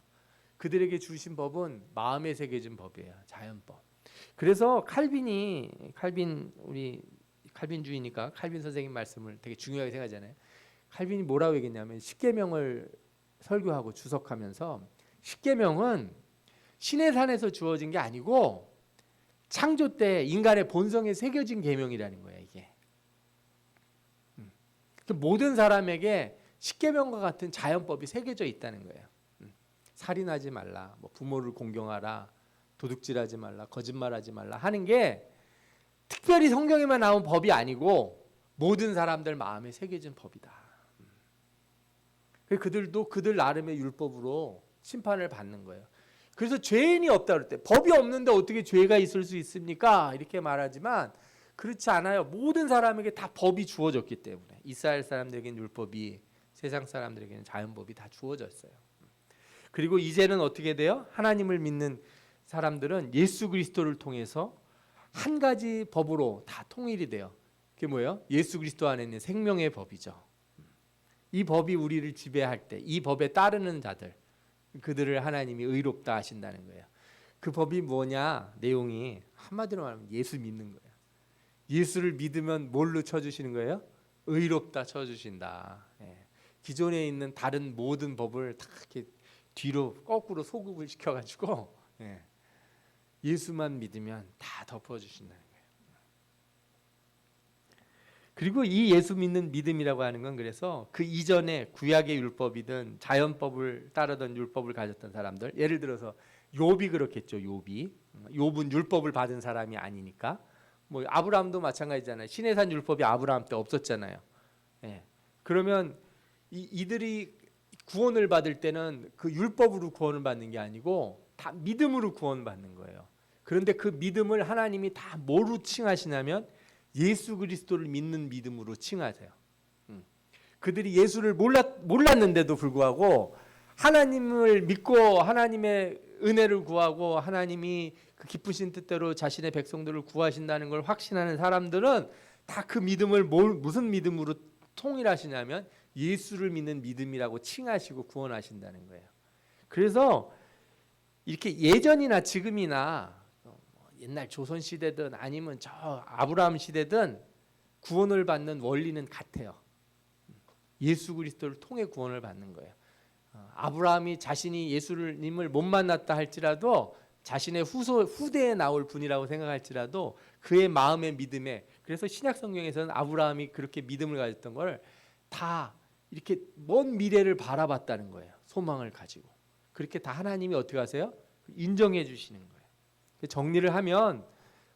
그들에게 주신 법은 마음에 새겨진 법이에요. 자연법. 그래서 우리 칼빈주의니까 칼빈 선생님 말씀을 되게 중요하게 생각하잖아요. 칼빈이 뭐라고 얘기했냐면 십계명을 설교하고 주석하면서 십계명은 신의 산에서 주어진 게 아니고 창조 때 인간의 본성에 새겨진 계명이라는 거예요. 이게 모든 사람에게 십계명과 같은 자연법이 새겨져 있다는 거예요. 살인하지 말라, 뭐 부모를 공경하라, 도둑질하지 말라, 거짓말하지 말라 하는 게 특별히 성경에만 나온 법이 아니고 모든 사람들 마음에 새겨진 법이다. 그들도 그들 나름의 율법으로 심판을 받는 거예요. 그래서 죄인이 없다 그럴 때 법이 없는데 어떻게 죄가 있을 수 있습니까? 이렇게 말하지만 그렇지 않아요. 모든 사람에게 다 법이 주어졌기 때문에 이스라엘 사람들에게는 율법이, 세상 사람들에게는 자연법이 다 주어졌어요. 그리고 이제는 어떻게 돼요? 하나님을 믿는 사람들은 예수 그리스도를 통해서 한 가지 법으로 다 통일이 돼요. 그게 뭐예요? 예수 그리스도 안에 있는 생명의 법이죠. 이 법이 우리를 지배할 때 이 법에 따르는 자들, 그들을 하나님이 의롭다 하신다는 거예요. 그 법이 뭐냐? 내용이 한마디로 말하면 예수 믿는 거예요. 예수를 믿으면 뭘로 쳐주시는 거예요? 의롭다 쳐주신다. 기존에 있는 다른 모든 법을 다 이렇게 뒤로 거꾸로 소급을 시켜가지고 예수만 믿으면 다 덮어주신다는 거예요. 그리고 이 예수 믿는 믿음이라고 하는 건 그래서 그 이전에 구약의 율법이든 자연법을 따르던 율법을 가졌던 사람들, 예를 들어서 욥이 그렇겠죠. 욥은 율법을 받은 사람이 아니니까. 뭐 아브라함도 마찬가지잖아요. 신의 산 율법이 아브라함 때 없었잖아요. 그러면 이들이 구원을 받을 때는 그 율법으로 구원을 받는 게 아니고 다 믿음으로 구원받는 거예요. 그런데 그 믿음을 하나님이 다 뭐로 칭하시냐면 예수 그리스도를 믿는 믿음으로 칭하세요. 그들이 예수를 몰랐는데도 불구하고 하나님을 믿고 하나님의 은혜를 구하고 하나님이 그 기쁘신 뜻대로 자신의 백성들을 구하신다는 걸 확신하는 사람들은 다 그 믿음을 무슨 믿음으로 통일하시냐면 예수를 믿는 믿음이라고 칭하시고 구원하신다는 거예요. 그래서 이렇게 예전이나 지금이나 옛날 조선 시대든 아니면 저 아브라함 시대든 구원을 받는 원리는 같아요. 예수 그리스도를 통해 구원을 받는 거예요. 아브라함이 자신이 예수님을 못 만났다 할지라도 자신의 후대에 나올 분이라고 생각할지라도 그의 마음의 믿음에, 그래서 신약 성경에서는 아브라함이 그렇게 믿음을 가졌던 걸 다 이렇게 먼 미래를 바라봤다는 거예요. 소망을 가지고. 그렇게 다 하나님이 어떻게 하세요? 인정해 주시는 거예요. 정리를 하면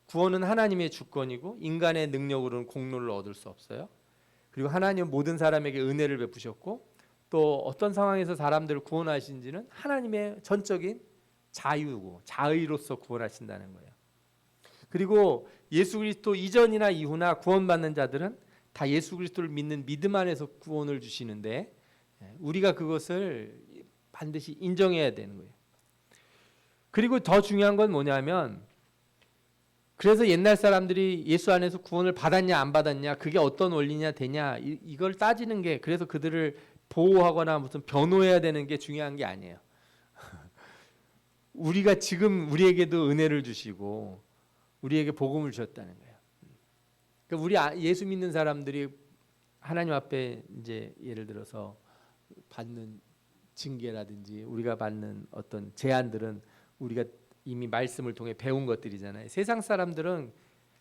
구원은 하나님의 주권이고 인간의 능력으로는 공로를 얻을 수 없어요. 그리고 하나님은 모든 사람에게 은혜를 베푸셨고 또 어떤 상황에서 사람들을 구원하신지는 하나님의 전적인 자유고 자의로서 구원하신다는 거예요. 그리고 예수 그리스도 이전이나 이후나 구원받는 자들은 다 예수 그리스도를 믿는 믿음 안에서 구원을 주시는데 우리가 그것을 반드시 인정해야 되는 거예요. 그리고 더 중요한 건 뭐냐면, 그래서 옛날 사람들이 예수 안에서 구원을 받았냐 안 받았냐, 그게 어떤 원리냐 되냐, 이걸 따지는 게, 그래서 그들을 보호하거나 무슨 변호해야 되는 게 중요한 게 아니에요. 우리가 지금 우리에게도 은혜를 주시고 우리에게 복음을 주셨다는 거예요. 그러니까 우리 예수 믿는 사람들이 하나님 앞에 이제 예를 들어서 받는 징계라든지 우리가 받는 어떤 제한들은 우리가 이미 말씀을 통해 배운 것들이잖아요. 세상 사람들은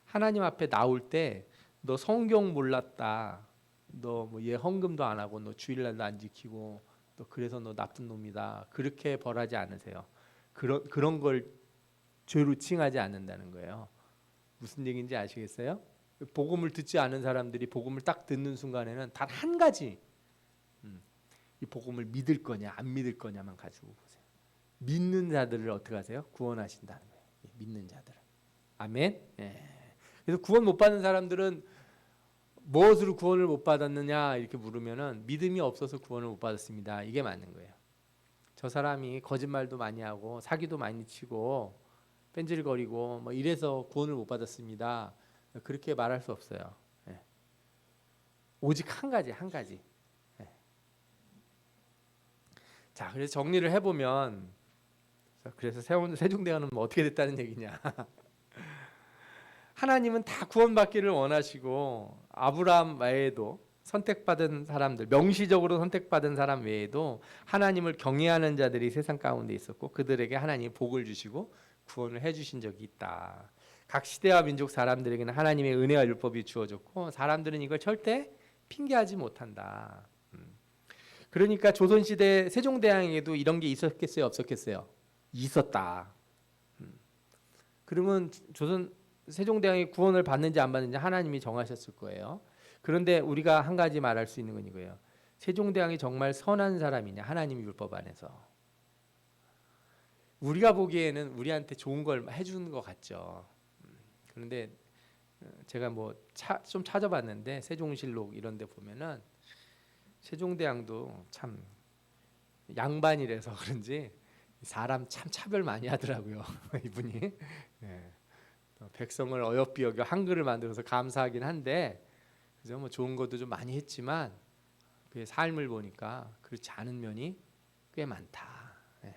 하나님 앞에 나올 때 너 성경 몰랐다, 너 뭐 얘 헌금도 안 하고 너 주일날도 안 지키고 너 그래서 너 나쁜 놈이다, 그렇게 벌하지 않으세요. 그런 걸 죄로 칭하지 않는다는 거예요. 무슨 얘기인지 아시겠어요? 복음을 듣지 않은 사람들이 복음을 딱 듣는 순간에는 단 한 가지, 이 복음을 믿을 거냐 안 믿을 거냐만 가지고 보세요. 믿는 자들을 어떻게 하세요? 구원하신다는 거예요. 믿는 자들은. 아멘. 예. 그래서 구원 못 받는 사람들은 무엇으로 구원을 못 받았느냐 이렇게 물으면은 믿음이 없어서 구원을 못 받았습니다. 이게 맞는 거예요. 저 사람이 거짓말도 많이 하고 사기도 많이 치고 뺀질거리고 뭐 이래서 구원을 못 받았습니다. 그렇게 말할 수 없어요. 예. 오직 한 가지. 예. 자, 그래서 정리를 해보면, 그래서 세종대왕은 뭐 어떻게 됐다는 얘기냐? 하나님은 다 구원받기를 원하시고 아브라함 외에도 선택받은 사람들, 명시적으로 선택받은 사람 외에도 하나님을 경외하는 자들이 세상 가운데 있었고 그들에게 하나님이 복을 주시고 구원을 해주신 적이 있다. 각 시대와 민족 사람들에게는 하나님의 은혜와 율법이 주어졌고 사람들은 이걸 절대 핑계하지 못한다. 그러니까 조선시대 세종대왕에게도 이런 게 있었겠어요? 없었겠어요? 있었다. 그러면 세종대왕이 구원을 받는지 안 받는지 하나님이 정하셨을 거예요. 그런데 우리가 한 가지 말할 수 있는 건 이거예요. 세종대왕이 정말 선한 사람이냐? 하나님 율법 안에서. 우리가 보기에는 우리한테 좋은 걸 해주는 것 같죠. 그런데 제가 뭐 좀 찾아봤는데 세종실록 이런 데 보면은 세종대왕도 참 양반이라서 그런지 사람 참 차별 많이 하더라고요. 이분이. 예. 백성을 어여삐 여겨 한글을 만들어서 감사하긴 한데 그죠? 뭐 좋은 것도 좀 많이 했지만 그의 삶을 보니까 그렇지 않은 면이 꽤 많다. 예.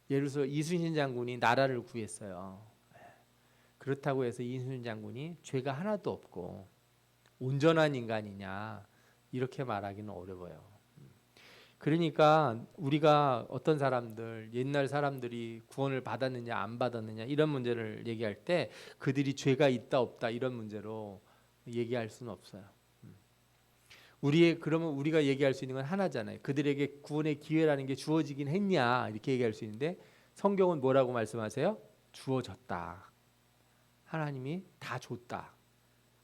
예를 들어서 이순신 장군이 나라를 구했어요. 예. 그렇다고 해서 이순신 장군이 죄가 하나도 없고 온전한 인간이냐 이렇게 말하기는 어려워요. 그러니까 우리가 어떤 사람들, 옛날 사람들이 구원을 받았느냐 안 받았느냐 이런 문제를 얘기할 때 그들이 죄가 있다 없다 이런 문제로 얘기할 수는 없어요. 그러면 우리가 얘기할 수 있는 건 하나잖아요. 그들에게 구원의 기회라는 게 주어지긴 했냐 이렇게 얘기할 수 있는데 성경은 뭐라고 말씀하세요? 주어졌다. 하나님이 다 줬다.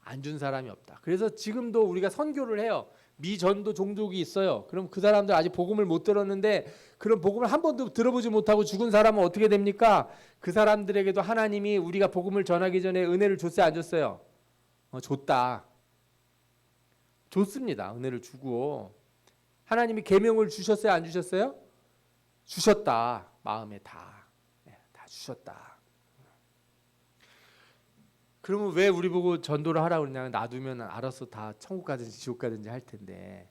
안 준 사람이 없다. 그래서 지금도 우리가 선교를 해요. 미전도 종족이 있어요. 그럼 그 사람들 아직 복음을 못 들었는데 그런 복음을 한 번도 들어보지 못하고 죽은 사람은 어떻게 됩니까? 그 사람들에게도 하나님이 우리가 복음을 전하기 전에 은혜를 줬어요, 안 줬어요? 줬다. 줬습니다. 은혜를 주고 하나님이 계명을 주셨어요, 안 주셨어요? 주셨다. 마음에 다 주셨다. 그러면 왜 우리 보고 전도를 하라고 그러냐? 놔두면 알아서 다 천국 가든지 지옥 가든지 할 텐데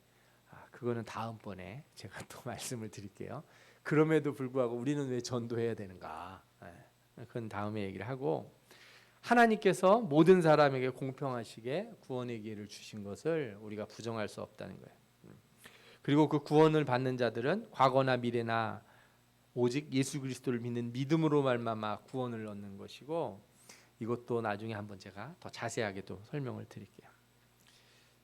그거는 다음번에 제가 또 말씀을 드릴게요. 그럼에도 불구하고 우리는 왜 전도해야 되는가? 그건 다음에 얘기를 하고 하나님께서 모든 사람에게 공평하시게 구원의 기회를 주신 것을 우리가 부정할 수 없다는 거예요. 그리고 그 구원을 받는 자들은 과거나 미래나 오직 예수 그리스도를 믿는 믿음으로 말미암아 구원을 얻는 것이고 이것도 나중에 한번 제가 더 자세하게 또 설명을 드릴게요.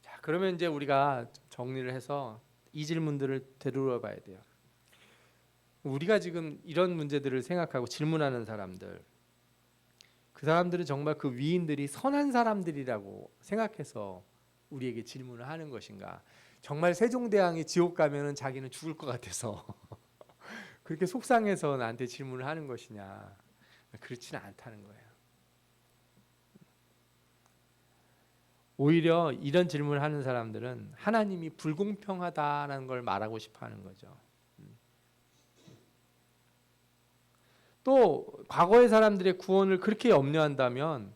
자, 그러면 이제 우리가 정리를 해서 이 질문들을 되돌아 봐야 돼요. 우리가 지금 이런 문제들을 생각하고 질문하는 사람들, 그 사람들은 정말 그 위인들이 선한 사람들이라고 생각해서 우리에게 질문을 하는 것인가? 정말 세종대왕이 지옥 가면은 자기는 죽을 것 같아서 그렇게 속상해서 나한테 질문을 하는 것이냐? 그렇지는 않다는 거예요. 오히려 이런 질문을 하는 사람들은 하나님이 불공평하다는 걸 말하고 싶어 하는 거죠. 또 과거의 사람들의 구원을 그렇게 염려한다면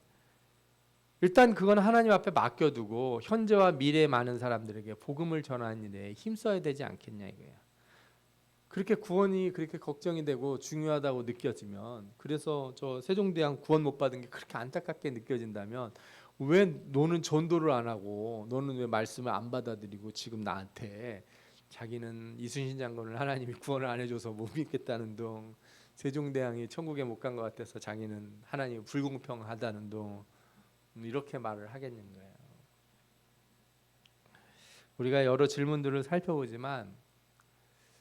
일단 그건 하나님 앞에 맡겨두고 현재와 미래의 많은 사람들에게 복음을 전하는 일에 힘써야 되지 않겠냐 이거예요. 그렇게 구원이 그렇게 걱정이 되고 중요하다고 느껴지면 그래서 저 세종대왕 구원 못 받은 게 그렇게 안타깝게 느껴진다면 왜 너는 전도를 안 하고 너는 왜 말씀을 안 받아들이고 지금 나한테 자기는 이순신 장군을 하나님이 구원을 안 해줘서 못 믿겠다는 둥 세종대왕이 천국에 못 간 것 같아서 자기는 하나님이 불공평하다는 둥 이렇게 말을 하겠는 거예요. 우리가 여러 질문들을 살펴보지만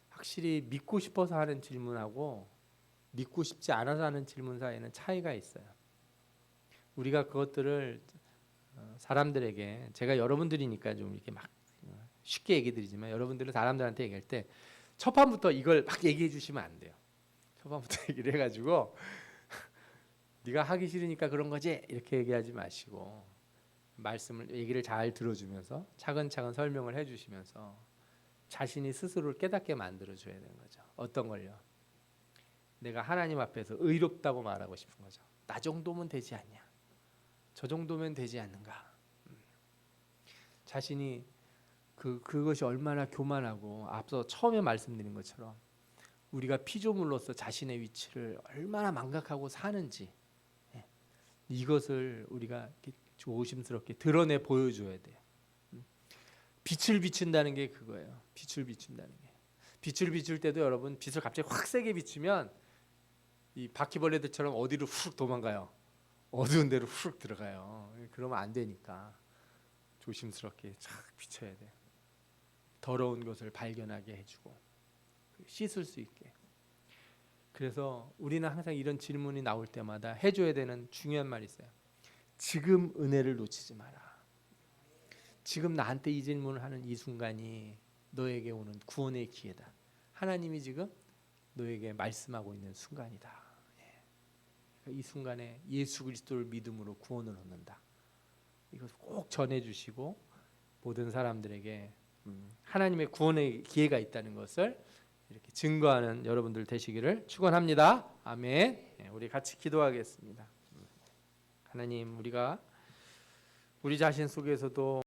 확실히 믿고 싶어서 하는 질문하고 믿고 싶지 않아서 하는 질문 사이에는 차이가 있어요. 우리가 그것들을 사람들에게 제가 여러분들이니까 좀 이렇게 막 쉽게 얘기 드리지만 여러분들은 사람들한테 얘기할 때 첫판부터 이걸 막 얘기해 주시면 안 돼요. 첫판부터 얘기를 해가지고 네가 하기 싫으니까 그런 거지 이렇게 얘기하지 마시고 말씀을 얘기를 잘 들어주면서 차근차근 설명을 해주시면서 자신이 스스로를 깨닫게 만들어줘야 되는 거죠. 어떤 걸요? 내가 하나님 앞에서 의롭다고 말하고 싶은 거죠. 나 정도면 되지 않냐? 저 정도면 되지 않는가? 자신이 그것이 얼마나 교만하고 앞서 처음에 말씀드린 것처럼 우리가 피조물로서 자신의 위치를 얼마나 망각하고 사는지 이것을 우리가 조심스럽게 드러내 보여줘야 돼요. 빛을 비춘다는 게 그거예요. 빛을 비춘다는 게. 빛을 비출 때도 여러분 빛을 갑자기 확 세게 비추면 이 바퀴벌레들처럼 어디로 훅 도망가요. 어두운 데로 훅 들어가요. 그러면 안 되니까 조심스럽게 쫙 비춰야 돼요. 더러운 것을 발견하게 해주고 씻을 수 있게. 그래서 우리는 항상 이런 질문이 나올 때마다 해줘야 되는 중요한 말이 있어요. 지금 은혜를 놓치지 마라. 지금 나한테 이 질문을 하는 이 순간이 너에게 오는 구원의 기회다. 하나님이 지금 너에게 말씀하고 있는 순간이다. 이 순간에 예수 그리스도를 믿음으로 구원을 얻는다. 이것을 꼭 전해주시고 모든 사람들에게 하나님의 구원의 기회가 있다는 것을 이렇게 증거하는 여러분들 되시기를 축원합니다. 아멘. 우리 같이 기도하겠습니다. 하나님, 우리가 우리 자신 속에서도